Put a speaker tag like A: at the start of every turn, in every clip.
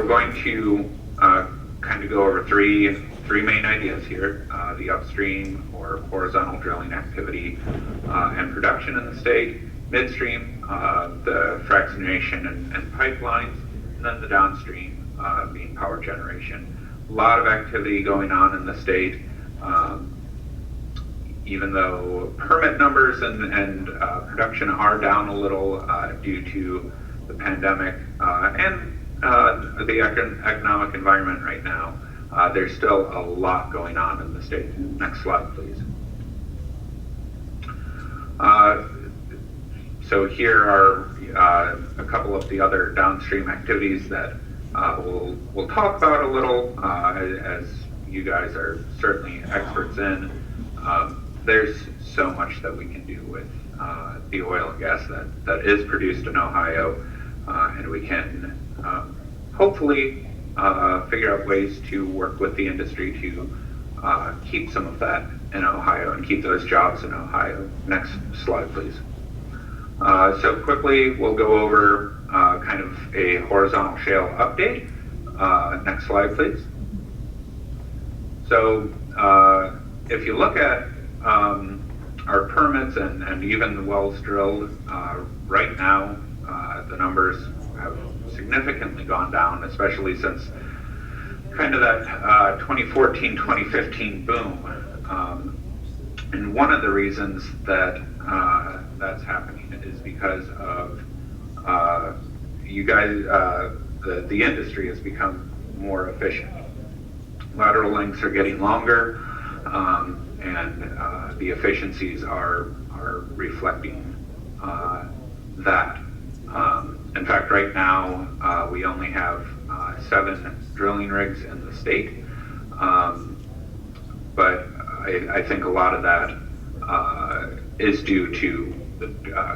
A: going to kind of go over three main ideas here: the upstream or horizontal drilling activity and production in the state, midstream, the fractionation and pipelines, and then the downstream being power generation. A lot of activity going on in the state. Even though permit numbers and production are down a little due to the pandemic and the economic environment right now, there's still a lot going on in the state. Next slide, please. So here are a couple of the other downstream activities that we'll talk about a little, as you guys are certainly experts in. There's so much that we can do with the oil and gas that is produced in Ohio, and we can hopefully figure out ways to work with the industry to keep some of that in Ohio and keep those jobs in Ohio. Next slide, please. So quickly, we'll go over kind of a horizontal shale update. Next slide, please. So if you look at our permits and even the wells drilled, right now the numbers have significantly gone down, especially since kind of that 2014, 2015 boom. And one of the reasons that that's happening is because of you guys, the industry has become more efficient. Lateral lengths are getting longer, and the efficiencies are reflecting that. In fact, right now we only have 7 drilling rigs in the state, but I think a lot of that is due to the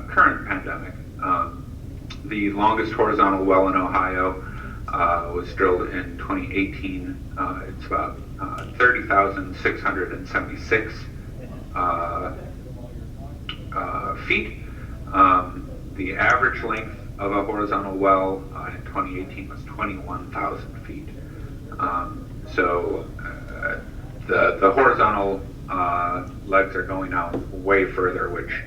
A: current pandemic. The longest horizontal well in Ohio was drilled in 2018. It's about 30,676 feet. The average length of a horizontal well in 2018 was 21,000 feet. So the horizontal legs are going out way further, which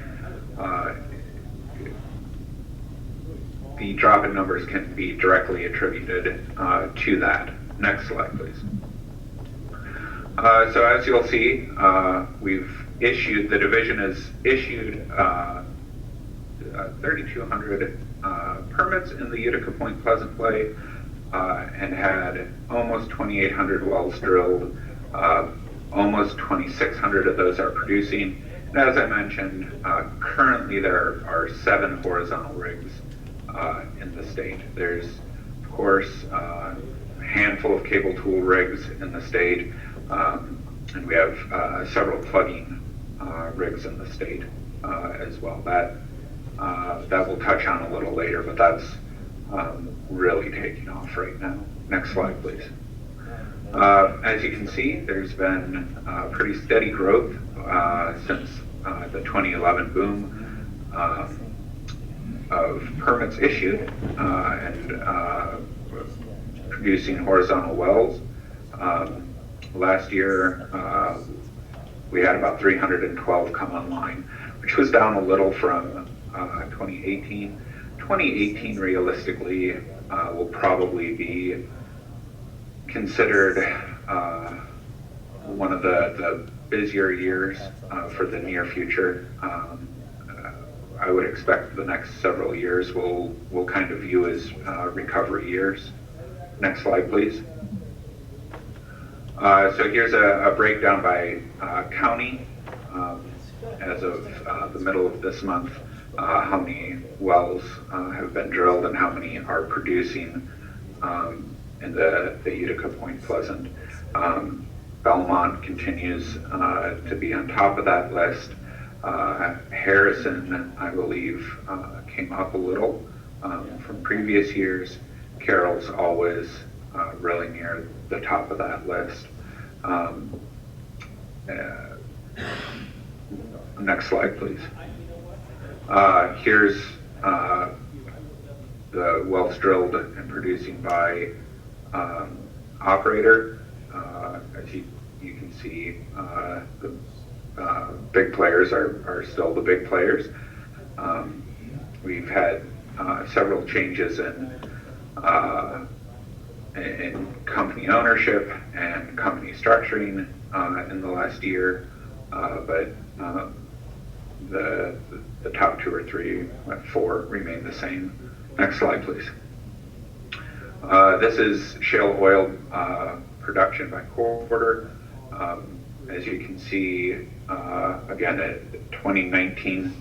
A: the drop in numbers can be directly attributed to that. Next slide, please. So as you'll see, the division has issued 3,200 permits in the Utica Point Pleasant Play and had almost 2,800 wells drilled. Almost 2,600 of those are producing. And as I mentioned, currently there are 7 horizontal rigs in the state. There's, of course, a handful of cable tool rigs in the state, and we have several plugging rigs in the state as well. That we'll touch on a little later, but that's really taking off right now. Next slide, please. As you can see, there's been pretty steady growth since the 2011 boom of permits issued and producing horizontal wells. Last year, we had about 312 come online, which was down a little from 2018. 2018 realistically will probably be considered one of the busier years for the near future. I would expect the next several years we'll kind of view as recovery years. Next slide, please. So here's a breakdown by county as of the middle of this month, how many wells have been drilled and how many are producing in the Utica Point Pleasant. Belmont continues to be on top of that list. Harrison, I believe, came up a little from previous years. Carroll's always really near the top of that list. Next slide, please. Here's the wells drilled and producing by operator. As you can see, the big players are still the big players. We've had several changes in company ownership and company structuring in the last year, but the top 2 or 3, 4 remain the same. Next slide, please. This is shale oil production by quarter. As you can see, again, 2019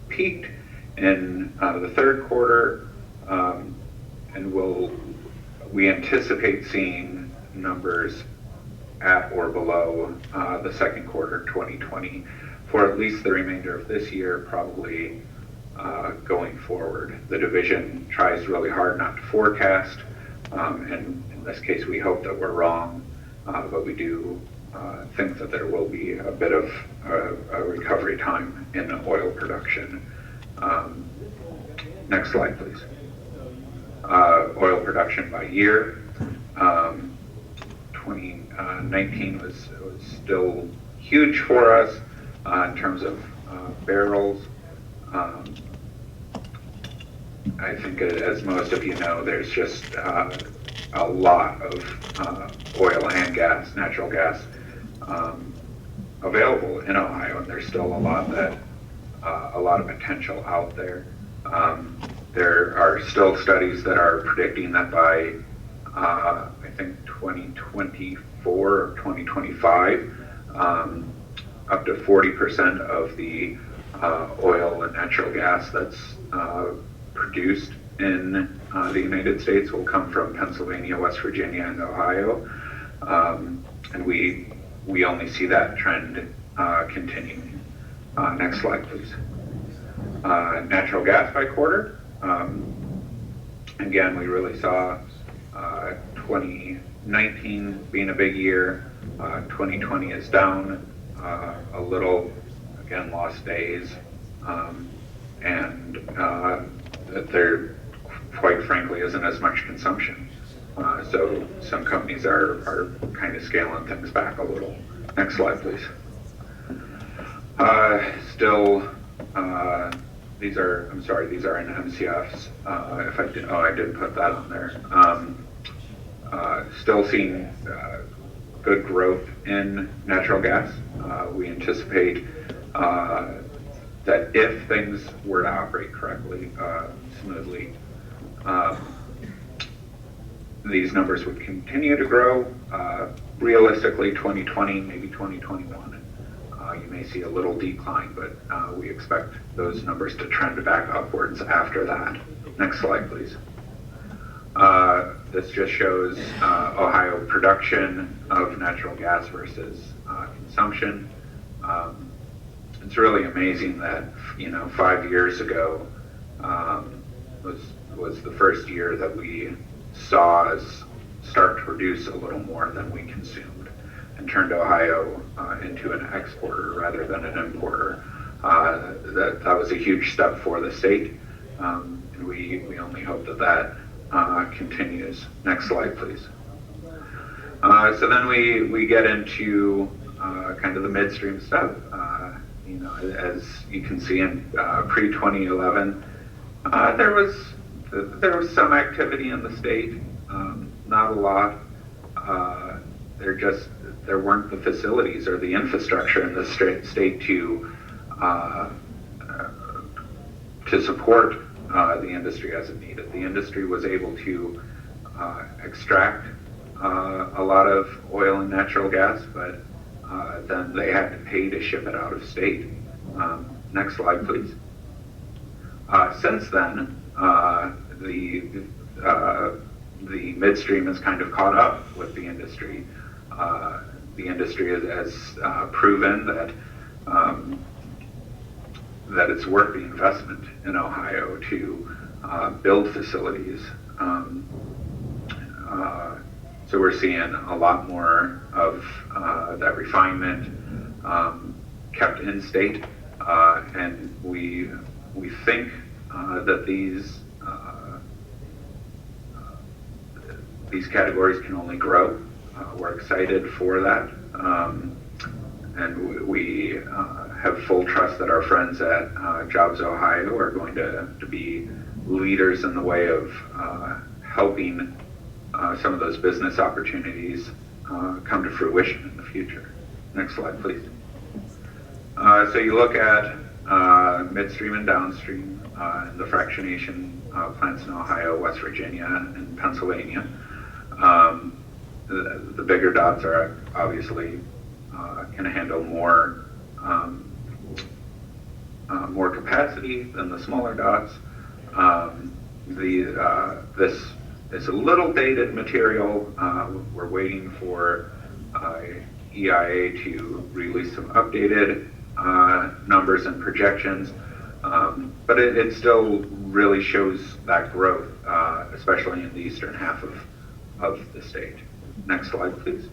A: peaked in the third quarter, and we anticipate seeing numbers at or below the second quarter 2020 for at least the remainder of this year, probably going forward. The division tries really hard not to forecast, and in this case we hope that we're wrong, but we do think that there will be a bit of a recovery time in oil production. Next slide, please. Oil production by year. 2019 was still huge for us in terms of barrels. I think, as most of you know, there's just a lot of oil and gas, natural gas, available in Ohio, and there's still a lot of potential out there. There are still studies that are predicting that by I think 2024 or 2025, up to 40% of the oil and natural gas that's produced in the United States will come from Pennsylvania, West Virginia, and Ohio, and we only see that trend continuing. Next slide, please. Natural gas by quarter. Again, we really saw 2019 being a big year. 2020 is down a little, again, lost days, and there, quite frankly, isn't as much consumption. So some companies are kind of scaling things back a little. Next slide, please. Still, these are in MCFs. I did put that on there. Still seeing good growth in natural gas. We anticipate that if things were to operate correctly, smoothly, these numbers would continue to grow. Realistically, 2020, maybe 2021. You may see a little decline, but we expect those numbers to trend back upwards after that. Next slide, please. This just shows Ohio production of natural gas versus consumption. It's really amazing that 5 years ago was the first year that we saw us start to produce a little more than we consumed, and turned Ohio into an exporter rather than an importer. That was a huge step for the state, and we only hope that continues. Next slide, please. So then we get into kind of the midstream stuff. As you can see in pre-2011, there was some activity in the state, not a lot. There weren't the facilities or the infrastructure in the state to support the industry as it needed. The industry was able to extract a lot of oil and natural gas, but then they had to pay to ship it out of state. Next slide, please. Since then, the midstream has kind of caught up with the industry. The industry has proven that it's worth the investment in Ohio to build facilities. So we're seeing a lot more of that refinement kept in state, and we think that these categories can only grow. We're excited for that. And we have full trust that our friends at Jobs Ohio are going to be leaders in the way of helping some of those business opportunities come to fruition in the future. Next slide, please. So you look at midstream and downstream, and the fractionation plants in Ohio, West Virginia, and Pennsylvania. The bigger dots are obviously can handle more more capacity than the smaller dots. This is a little dated material. We're waiting for EIA to release some updated numbers and projections, but it still really shows that growth, especially in the eastern half of the state. Next slide, please.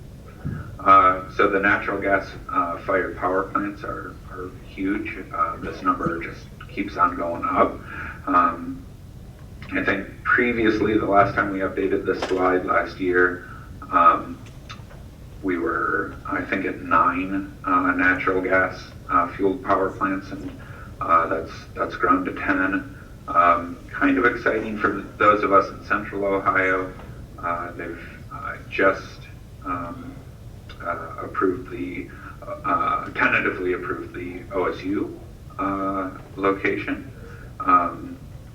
A: So the natural gas fired power plants are huge. This number just keeps on going up. I think previously, the last time we updated this slide last year, we were, I think, at 9 natural gas fueled power plants, and that's grown to 10. Kind of exciting for those of us in Central Ohio. They've just tentatively approved the OSU location.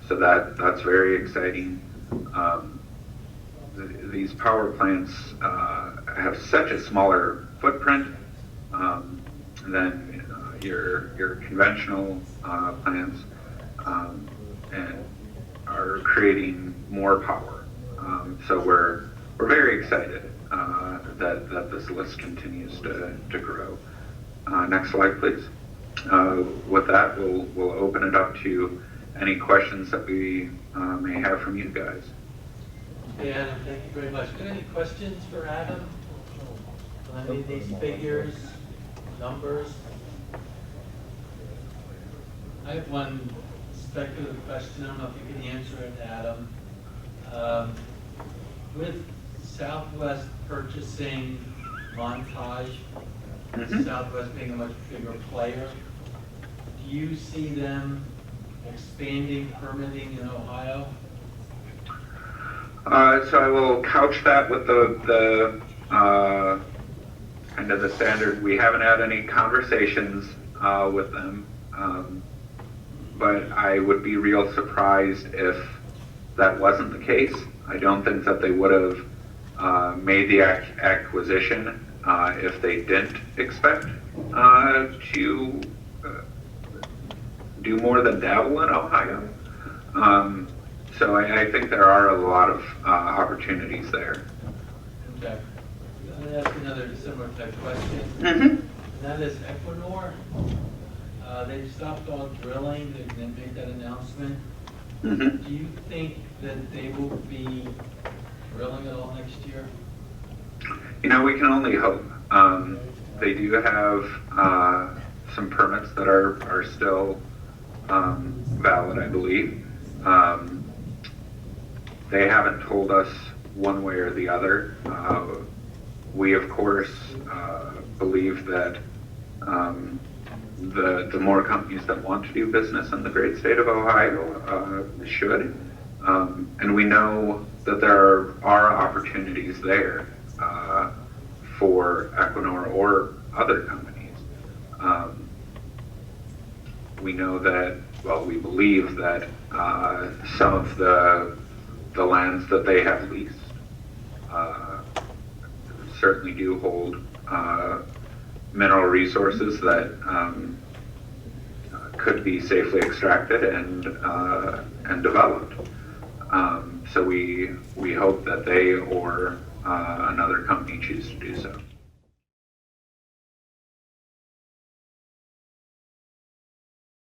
A: So that's very exciting. These power plants have such a smaller footprint than your conventional plants, and are creating more power. So we're very excited that this list continues to grow. Next slide, please. With that, we'll open it up to any questions that we may have from you guys.
B: Okay, Adam, thank you very much. Got any questions for Adam on any of these figures, numbers? I have one speculative question. I don't know if you can answer it, Adam. With Southwest purchasing Montage, Southwest being a much bigger player, do you see them expanding permitting in Ohio?
A: So I will couch that with the kind of the standard. We haven't had any conversations with them, but I would be real surprised if that wasn't the case. I don't think that they would have made the acquisition if they didn't expect to do more than dabble in Ohio. So I think there are a lot of opportunities there.
B: Okay. I'm going to ask another similar type question.
A: Mm-hmm.
B: That is Equinor. They've stopped all drilling. They made that announcement.
A: Mm-hmm.
B: Do you think that they will be drilling at all next year?
A: You know, we can only hope. They do have some permits that are still valid, I believe. They haven't told us one way or the other. We, of course, believe that the more companies that want to do business in the great state of Ohio should. And we know that there are opportunities there for Equinor or other companies. We know that, well, we believe that some of the lands that they have leased certainly do hold mineral resources that could be safely extracted and developed. So we hope that they or another company choose to do so.